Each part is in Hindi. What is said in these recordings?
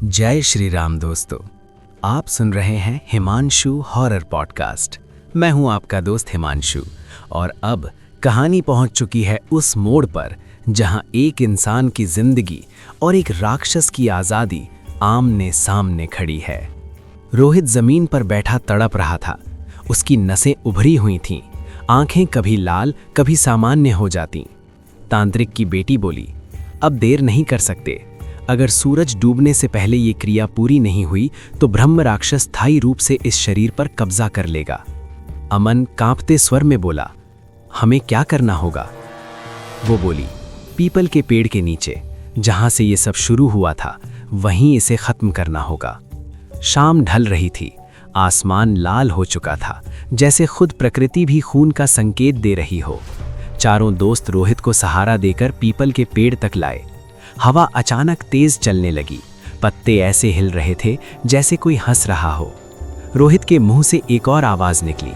जय श्री राम दोस्तों, आप सुन रहे हैं हिमांशु हॉरर पॉडकास्ट। मैं हूं आपका दोस्त हिमांशु और अब कहानी पहुंच चुकी है उस मोड़ पर जहां एक इंसान की जिंदगी और एक राक्षस की आज़ादी आमने सामने खड़ी है। रोहित जमीन पर बैठा तड़प रहा था। उसकी नसें उभरी हुई थीं, आंखें कभी लाल कभी सामान्य हो जातीं। तांत्रिक की बेटी बोली, अब देर नहीं कर सकते। अगर सूरज डूबने से पहले ये क्रिया पूरी नहीं हुई तो ब्रह्म राक्षस स्थायी रूप से इस शरीर पर कब्जा कर लेगा। अमन कांपते स्वर में बोला, हमें क्या करना होगा? वो बोली, पीपल के पेड़ के नीचे जहां से ये सब शुरू हुआ था वहीं इसे खत्म करना होगा। शाम ढल रही थी, आसमान लाल हो चुका था, जैसे खुद प्रकृति भी खून का संकेत दे रही हो। चारों दोस्त रोहित को सहारा देकर पीपल के पेड़ तक लाए। हवा अचानक तेज चलने लगी, पत्ते ऐसे हिल रहे थे जैसे कोई हंस रहा हो। रोहित के मुंह से एक और आवाज निकली,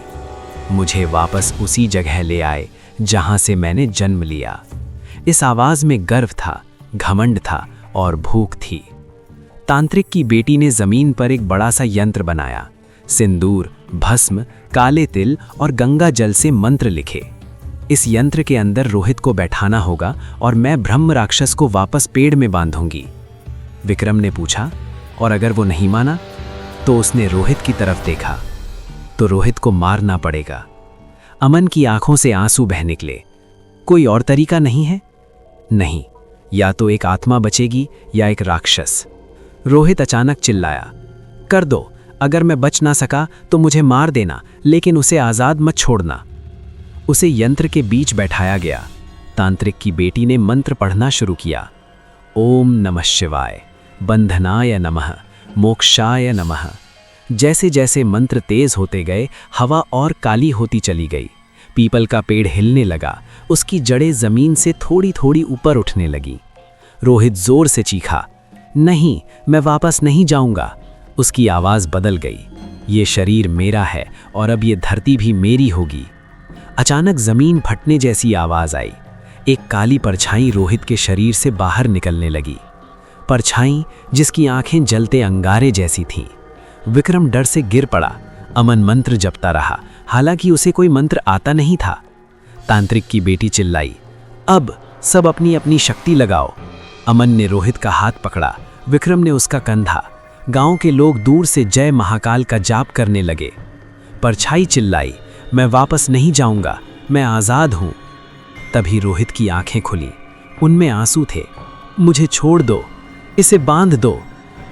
मुझे वापस उसी जगह ले आए जहां से मैंने जन्म लिया। इस आवाज में गर्व था, घमंड था और भूख थी। तांत्रिक की बेटी ने जमीन पर एक बड़ा सा यंत्र बनाया। सिंदूर, भस्म, काले तिल और गंगा जल से मंत्र लिखे। इस यंत्र के अंदर रोहित को बैठाना होगा और मैं ब्रह्म राक्षस को वापस पेड़ में बांधूंगी। विक्रम ने पूछा, और अगर वो नहीं माना? तो उसने रोहित की तरफ देखा, तो रोहित को मारना पड़ेगा। अमन की आंखों से आंसू बह निकले। कोई और तरीका नहीं है? नहीं, या तो एक आत्मा बचेगी या एक राक्षस। रोहित अचानक चिल्लाया, कर दो, अगर मैं बच ना सका तो मुझे मार देना, लेकिन उसे आजाद मत छोड़ना। उसे यंत्र के बीच बैठाया गया। तांत्रिक की बेटी ने मंत्र पढ़ना शुरू किया। ओम नमः शिवाय, बंधनाय नमः, मोक्षाय नमः। जैसे जैसे मंत्र तेज होते गए, हवा और काली होती चली गई। पीपल का पेड़ हिलने लगा, उसकी जड़ें जमीन से थोड़ी थोड़ी ऊपर उठने लगी। रोहित जोर से चीखा, नहीं, मैं वापस नहीं जाऊंगा। उसकी आवाज बदल गई, ये शरीर मेरा है और अब ये धरती भी मेरी होगी। अचानक जमीन फटने जैसी आवाज आई। एक काली परछाई रोहित के शरीर से बाहर निकलने लगी। परछाई जिसकी आंखें जलते अंगारे जैसी थीं। विक्रम डर से गिर पड़ा। अमन मंत्र जपता रहा, हालांकि उसे कोई मंत्र आता नहीं था। तांत्रिक की बेटी चिल्लाई, अब सब अपनी अपनी शक्ति लगाओ। अमन ने रोहित का हाथ पकड़ा, विक्रम ने उसका कंधा। गांव के लोग दूर से जय महाकाल का जाप करने लगे। परछाई चिल्लाई, मैं वापस नहीं जाऊंगा, मैं आजाद हूं। तभी रोहित की आंखें खुली, उनमें आंसू थे। मुझे छोड़ दो, इसे बांध दो।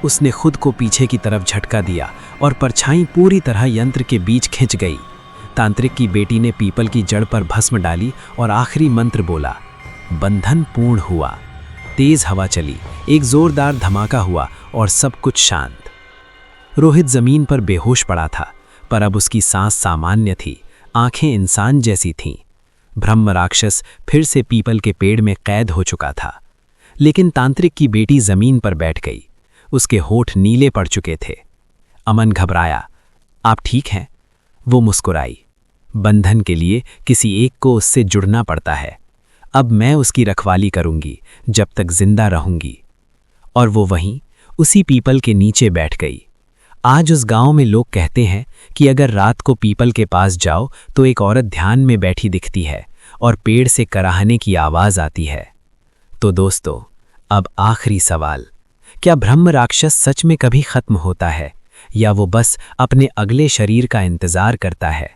उसने खुद को पीछे की तरफ झटका दिया और परछाई पूरी तरह यंत्र के बीच खिंच गई। तांत्रिक की बेटी ने पीपल की जड़ पर भस्म डाली और आखिरी मंत्र बोला। बंधन पूर्ण हुआ। तेज हवा चली, एक जोरदार धमाका हुआ और सब कुछ शांत। रोहित जमीन पर बेहोश पड़ा था, पर अब उसकी सांस सामान्य थी, आंखें इंसान जैसी थीं। ब्रह्म राक्षस फिर से पीपल के पेड़ में कैद हो चुका था। लेकिन तांत्रिक की बेटी जमीन पर बैठ गई। उसके होठ नीले पड़ चुके थे। अमन घबराया, आप ठीक हैं? वो मुस्कुराई, बंधन के लिए किसी एक को उससे जुड़ना पड़ता है। अब मैं उसकी रखवाली करूंगी जब तक जिंदा रहूंगी। और वो वहीं उसी पीपल के नीचे बैठ गई। आज उस गांव में लोग कहते हैं कि अगर रात को पीपल के पास जाओ तो एक औरत ध्यान में बैठी दिखती है और पेड़ से कराहने की आवाज आती है। तो दोस्तों, अब आखिरी सवाल, क्या ब्रह्म राक्षस सच में कभी खत्म होता है या वो बस अपने अगले शरीर का इंतजार करता है?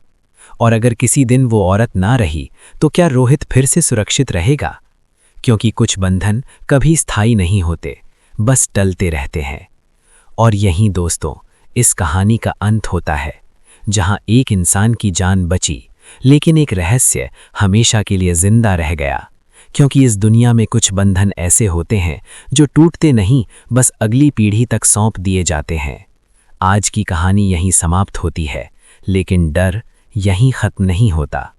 और अगर किसी दिन वो औरत ना रही तो क्या रोहित फिर से सुरक्षित रहेगा? क्योंकि कुछ बंधन कभी स्थायी नहीं होते, बस टलते रहते हैं। और यहीं दोस्तों, इस कहानी का अंत होता है, जहां एक इंसान की जान बची, लेकिन एक रहस्य हमेशा के लिए जिंदा रह गया। क्योंकि इस दुनिया में कुछ बंधन ऐसे होते हैं जो टूटते नहीं, बस अगली पीढ़ी तक सौंप दिए जाते हैं। आज की कहानी यहीं समाप्त होती है, लेकिन डर यहीं खत्म नहीं होता।